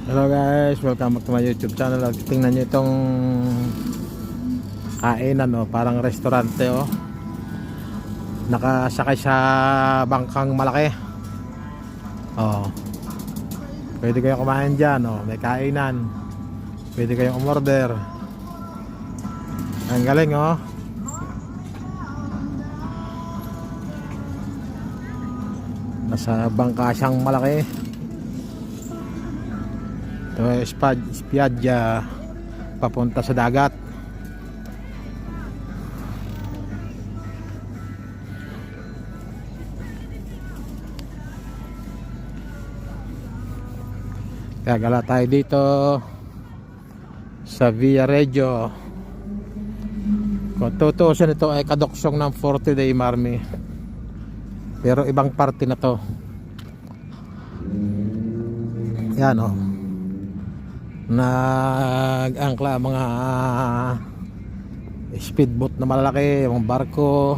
Hello guys, welcome back to my YouTube channel. Tingnan nyo itong kainan, oh, parang restaurante, oh. Nakasakay sa bangkang malaki. Oh. Pwede kayong kumain dyan, oh. May kainan. Pwede kayong umorder. Ang galing, oh. Nasa bangka siyang malaki. Ito ay Spiaggia papunta sa dagat. Kaya gala tayo dito sa Villarejo. Kung tutuusin, ito ay kaduksong ng 40 Day Marmi, pero ibang parte na to. Yan, oh. Nag-angkla mga speedboat na malalaki, mga barko.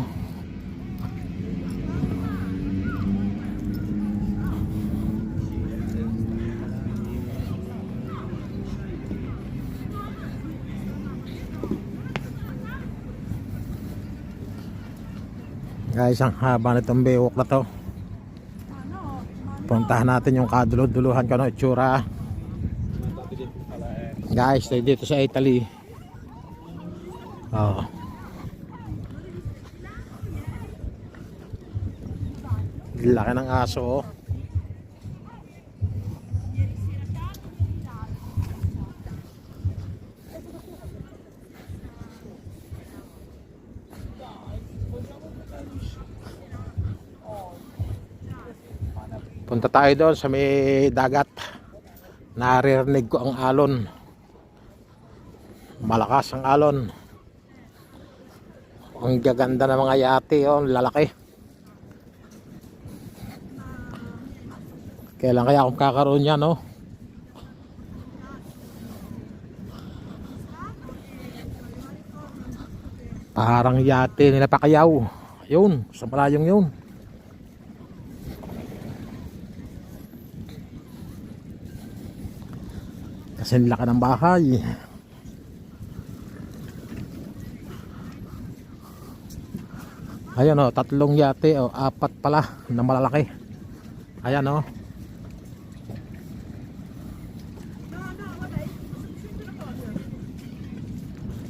Guys, ang haba nitong bewok na to. Puntahan natin yung kadulod-duluhan ko ng itsura. Guys, tayo dito sa Italy. Oh. Laki ng aso, oh. Punta tayo doon sa may dagat. Naririnig ko ang alon. Malakas ang alon. Ang gaganda ng mga yate, oh, lalaki. Kailan kaya akong kakaroon yan, oh? Parang yate nila Pacquiao. Yun, sa malayong yun. Kasi laki ng bahay. Ayan, oh, tatlong yate, oh, apat pala na malalaki. Ayan, oh.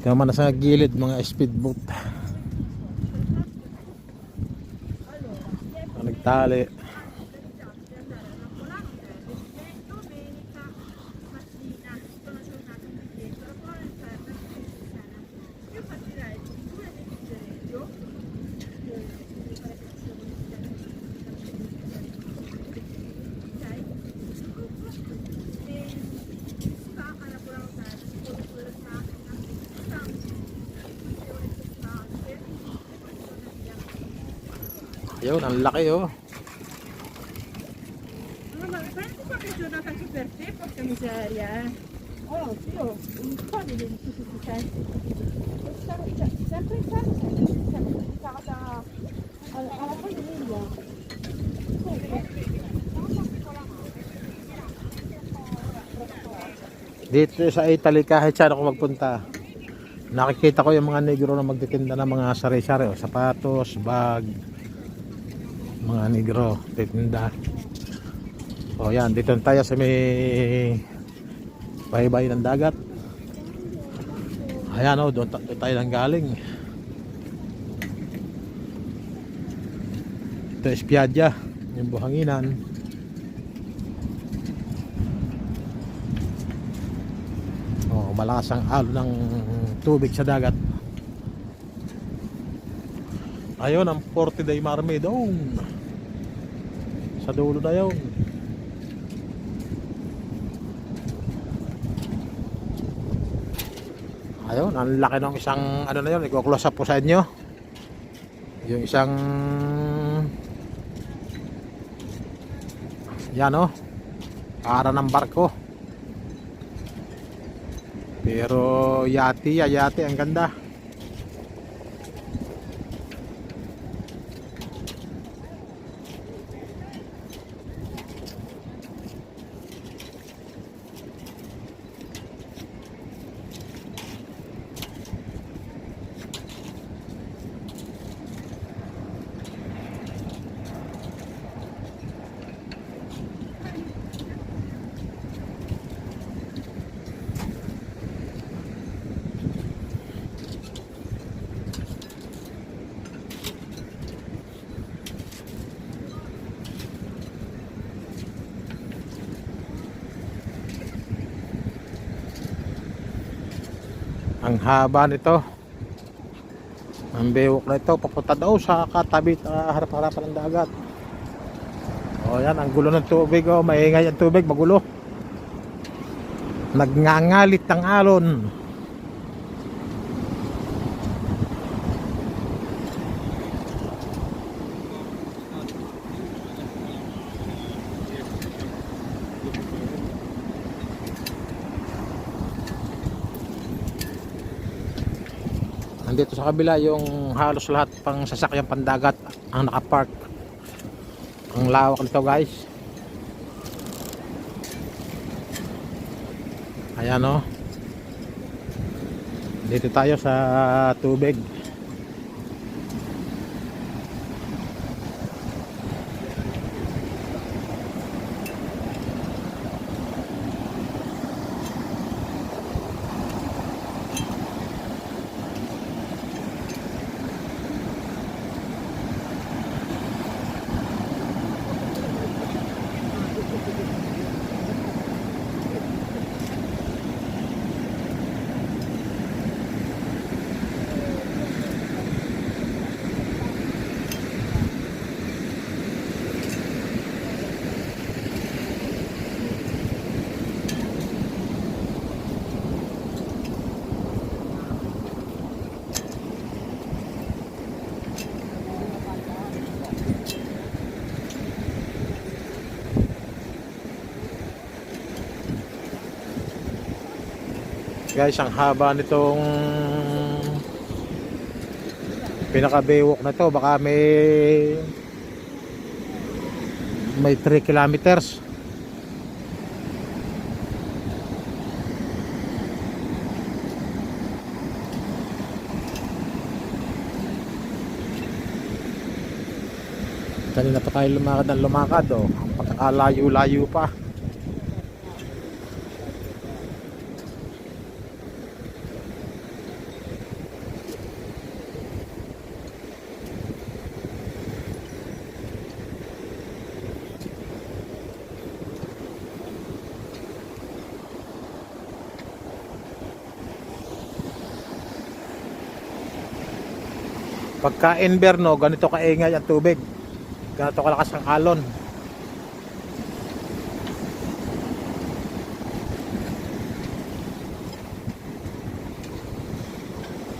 Kaya man nasa gilid mga speedboat. Nagtali. Ayun, ang laki, oh. Ma prendi qualche giornata anche per te, porca miseria, eh. Oh, io un po' di sufficienti. Cioè, sempre in casa, sempre in casa alla famiglia. Dito sa Italy, kahit saan ako magpunta, nakikita ko yung mga negro na magtitinda ng mga sari-sari, oh, sapatos, bag. Mga negro titinda. O yan, dito tayo sa may bahay-bahay ng dagat. Ayan, o, doon tayo nang galing. Ito is Spiaggia, yung buhanginan. O, malakas ang alon ng tubig sa dagat. Ayun ang 40 Day Marmi doon sa dulo na yun. Ayun, ang laki ng isang ano na yun. I-close up po sa inyo yung isang yan, oh, para ng barko, pero yate ang ganda. Ang haba nito. Ang bewok na ito papunta daw sa katabi, harap-harapan ng dagat. O yan, ang gulo ng tubig, oh, maingay ang tubig, magulo. Nagngangalit ng alon. Nandito sa kabila yung halos lahat pang sasakyang pandagat ang nakapark. Ang lawak nito, guys. Ayan, oh. Dito tayo sa tubig. Guys, ang haba nitong pinakabewok na to, baka may 3 kilometers. Kanina pa tayo lumakad ng lumakad, oh. Ang pagkakalayo-layo pa. Pagka inverno, ganito kaingay ang tubig, ganito kalakas ang alon.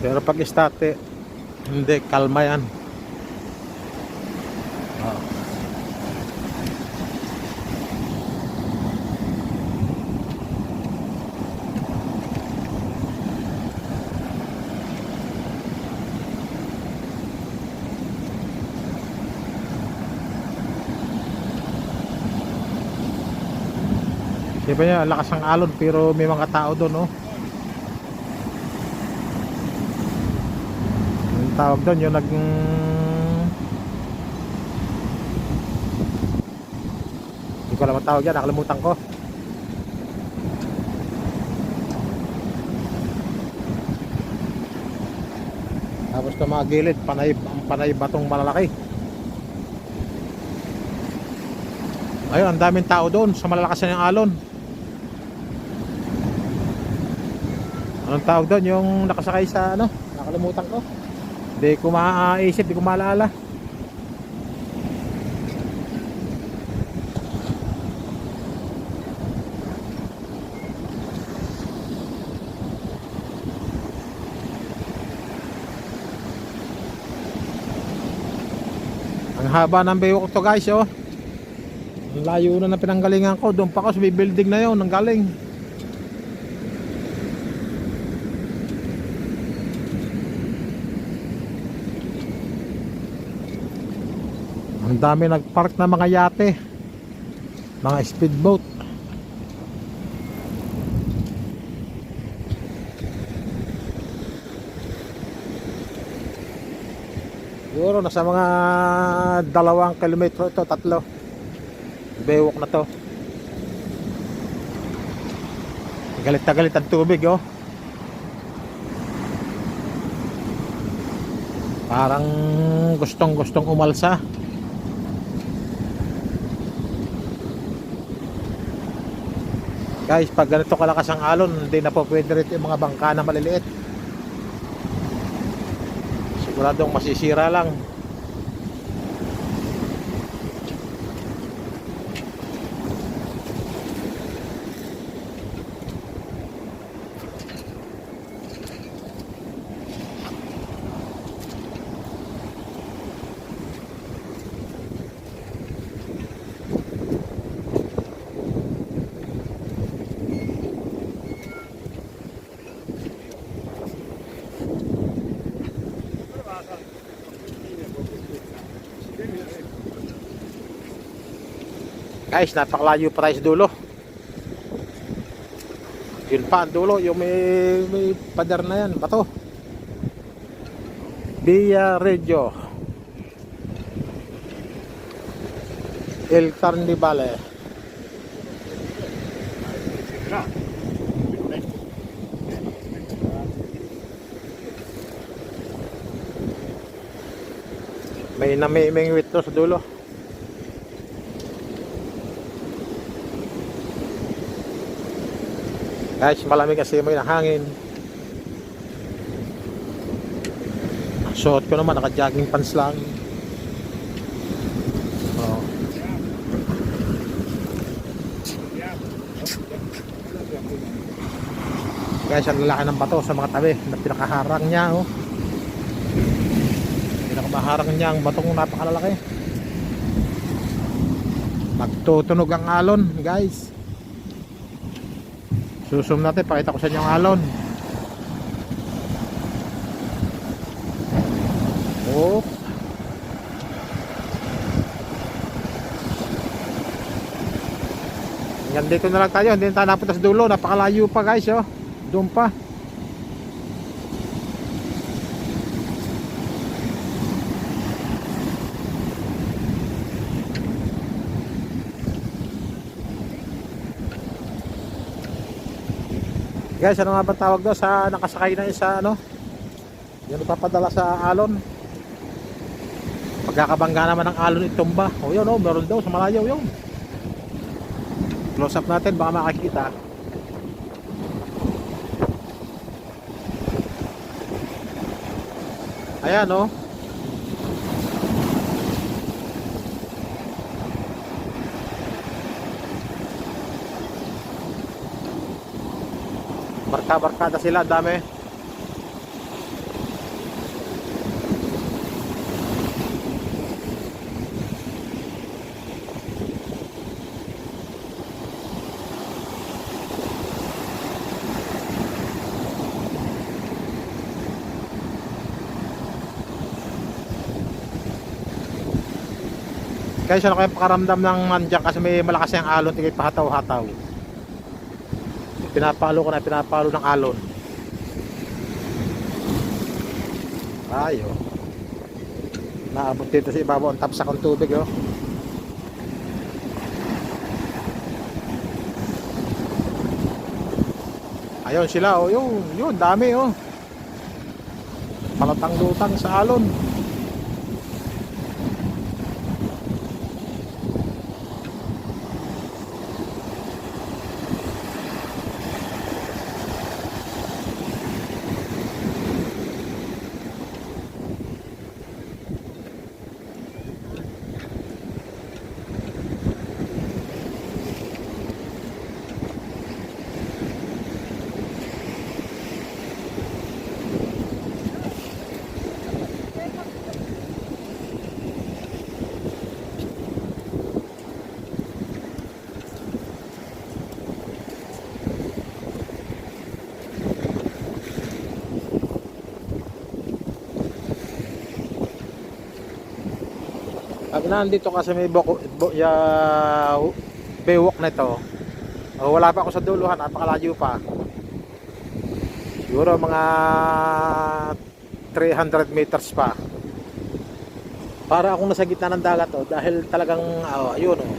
Pero pag istate, hindi, kalma yan. Oh. Diba niya, lakas ang alon pero may mga tao doon, oh. Yung tawag doon, yung hindi ko alam ang tawag yan, nakalimutan ko. Tapos sa mga gilid, panay batong malalaki. Ayun, ang daming tao doon sa malalakas na yung alon. Anong tawag doon? Yung nakasakay sa ano? Nakalimutan ko. Hindi ko maaisip, hindi ko maalala. Ang haba ng baywalk to, guys, oh. Ang layo na pinanggalingan ko. Doon pa ako sa building na yun, ang galing. Ang dami nagpark na mga yate, mga speedboat. Siguro nasa mga 2 kilometro ito, 3 bewok na to. Galit na galit ang tubig, oh. Parang gustong umalsa. Guys, pag ganito kalakas ang alon, hindi na po pwede rito yung mga bangka na maliliit. Siguradong masisira lang. Guys, napakalayo pa tayo sa dulo. Yun pa ang dulo, yung may pader na yan, bato. Via Reggio, El Carnivale. May namimingwit to sa dulo. Guys, malamig kasi may hangin. Suot ko naman, naka-jogging pants lang. Oh. Guys, ang lalaki ng bato sa mga tabi na pinakaharang niya, oh. Pinakamaharang niya ang batong napakalalaki. Magtutunog ang alon, guys. Susum natin, pakita ko sa inyo ang alon. Oh. Hanggang dito na lang tayo, hindi na tayo napunta sa dulo. Napakalayo pa, guys, oh. Doon pa. Guys, ano nga ba tawag daw sa nakasakay na isa, ano? Yung nagpapadala sa alon. Pagkakabangga naman ng alon itumba. O yun, oh, meron daw sa malayo yun. Close up natin, baka makakita. Ayan, oh. Barka-barkada sila, dami. Guys, ano kayo pakaramdam ng mandyak kasi may malakas yung alon, tigay pahataw-hataw. Pinapalo ko na, pinapalo ng alon. Ayo. Naabot dito sa ibabaw ang tapsa ng tubig, oh. Ayun sila, oh, yun, dami, oh. Palatang-lutang sa alon. Pag nandito kasi may baywalk na ito, wala pa ako sa duluhan, napakalayo pa. Siguro mga 300 meters pa. Para akong nasa gitna ng dagat, oh, dahil talagang ayun, oh.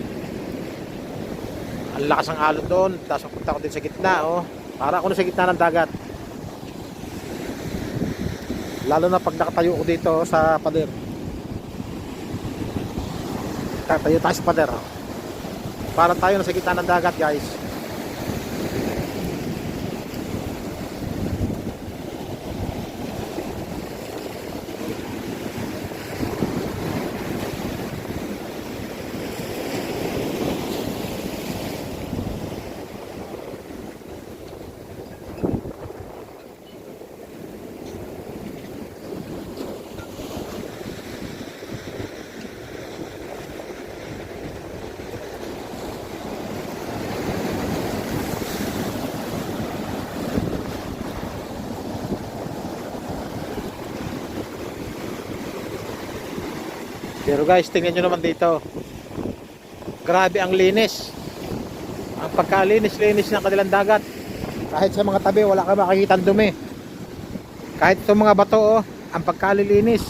Ang lakas ng alon doon, tapos punta ko din sa gitna, oh. Para ako nasa gitna ng dagat. Lalo na pag nakatayo ko dito sa pader. Tayo tayo sa pader, oh. Para tayo nasa gitna ng dagat, guys. Pero guys, tingnan nyo naman dito. Grabe ang linis. Ang pagkalinis-linis ng kanilang dagat. Kahit sa mga tabi, wala ka makikita dumi. Kahit itong mga bato, oh, ang pagkalilinis.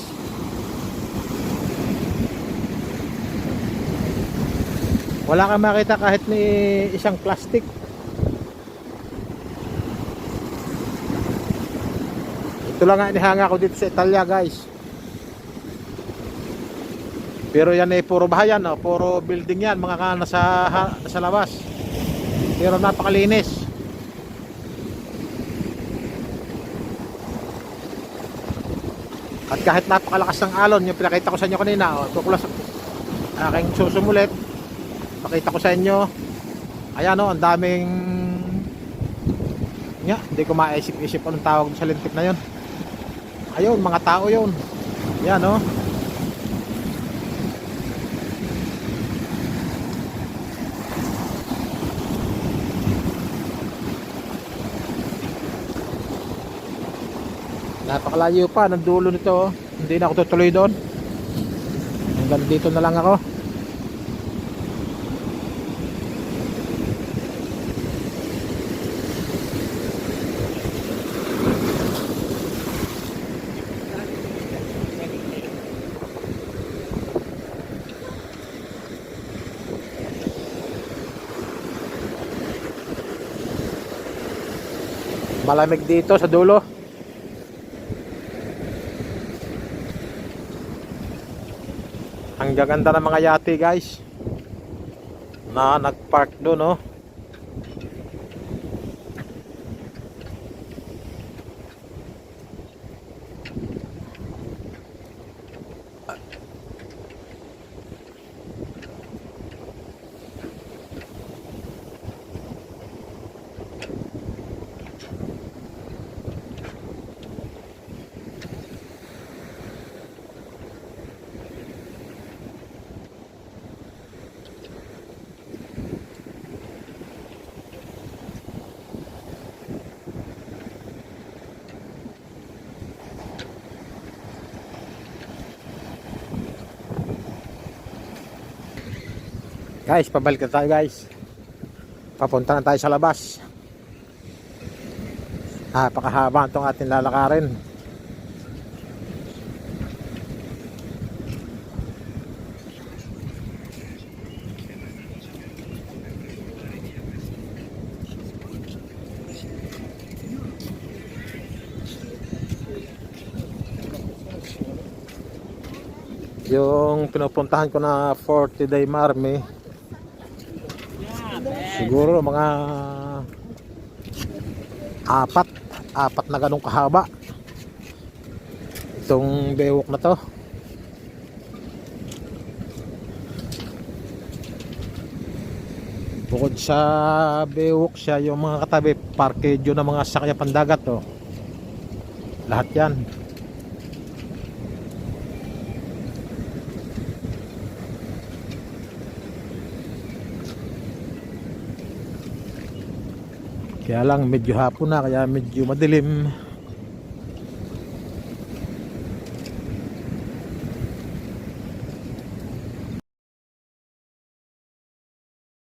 Wala kang makita kahit ni isang plastic. Ito lang nga inihanga ko dito sa Italia, guys. Pero yan ay puro bahayan, no? Puro building yan, mga nasa labas. Pero napakalinis. At kahit napakalakas ng alon, yung pinakita ko sa inyo kanina, tukulas aking susumulit. Pakita ko sa inyo. Ayan, ang daming hindi ko maisip-isip anong tawag sa lintik na yun. Ayun, mga tao yun. Yan, napakalayo pa ng dulo nito, hindi na ako tutuloy doon. Hanggang dito na lang ako. Malamig dito sa dulo. Ang gaganda ng mga yate, guys, na nagpark doon, Guys, pabalik na tayo, guys. Papunta na tayo sa labas. Napakahaba itong ating lalakarin. Yung pinupuntahan ko na 40-day marme, siguro mga apat na ganong kahaba itong bewok na to. Bukod sa bewok siya, yung mga katabi parkedyo ng mga sakya pandagat, lahat yan. Kaya lang medyo hapon na, kaya medyo madilim.